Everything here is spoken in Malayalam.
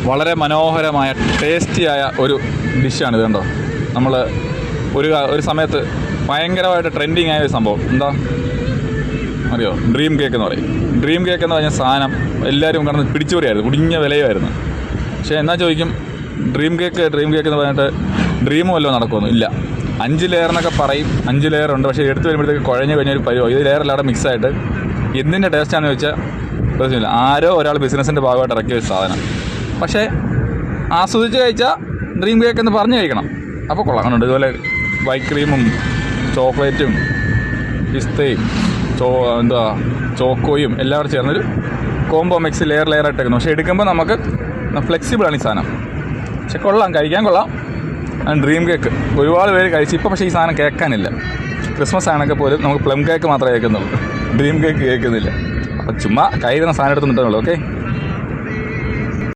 വളരെ മനോഹരമായ ടേസ്റ്റിയായ ഒരു ഡിഷാണ് ഇത്. കണ്ടോ, നമ്മൾ ഒരു സമയത്ത് ഭയങ്കരമായിട്ട് ട്രെൻഡിങ് ആയ ഒരു സംഭവം എന്താ അറിയോ? ഡ്രീം കേക്ക് എന്ന് പറയും. ഡ്രീം കേക്ക് എന്ന് പറഞ്ഞ സാധനം എല്ലാവരും കിടന്ന് പിടിച്ചുപറിയായിരുന്നു, കുടിഞ്ഞ വിലയുമായിരുന്നു. പക്ഷേ എന്നാ ചോദിക്കും, ഡ്രീം കേക്ക് എന്ന് പറഞ്ഞിട്ട് ഡ്രീം വല്ലതും നടക്കുമെന്ന് ഇല്ല. 5 ലെയർ എന്നൊക്കെ പറയും, 5 ലെയർ ഉണ്ട്. പക്ഷേ എടുത്ത് വരുമ്പോഴത്തേക്ക് കുഴഞ്ഞ് കഴിഞ്ഞൊരു പരിവോ. ഇത് ലെയറിലവിടെ മിക്സായിട്ട് എന്തിൻ്റെ ടേസ്റ്റാണെന്ന് ചോദിച്ചാൽ പ്രശ്നമില്ല. ആരോ ഒരാൾ ബിസിനസ്സിൻ്റെ ഭാഗമായിട്ട് ഇറക്കിയ ഒരു സാധനം. പക്ഷേ ആസ്വദിച്ച് കഴിച്ചാൽ ഡ്രീം കേക്ക് എന്ന് പറഞ്ഞ് കഴിക്കണം, അപ്പോൾ കൊള്ളാം. അങ്ങനെയുണ്ട്. ഇതുപോലെ വൈറ്റ് ക്രീമും ചോക്ലേറ്റും പിസ്തയും ചോക്കോയും എല്ലാം കൂടെ ചേർന്നൊരു കോംബോ മിക്സ് ലെയറായിട്ട് എടുക്കുന്നു. പക്ഷേ എടുക്കുമ്പോൾ നമുക്ക് ഫ്ലെക്സിബിളാണ് ഈ സാധനം. പക്ഷെ കൊള്ളാം, കഴിക്കാൻ കൊള്ളാം. ഡ്രീം കേക്ക് ഒരുപാട് പേര് കഴിച്ചു. ഇപ്പോൾ പക്ഷേ ഈ സാധനം കേൾക്കാനില്ല. ക്രിസ്മസ് ആണെങ്കിൽ പോലും നമുക്ക് പ്ലം കേക്ക് മാത്രമേ കേൾക്കുന്നുള്ളൂ, ഡ്രീം കേക്ക് കേൾക്കുന്നില്ല. അപ്പം ചുമ്മാ കയ്യിൽ നിന്ന് സാധനം എടുത്ത് നിട്ടുള്ളൂ. ഓക്കെ.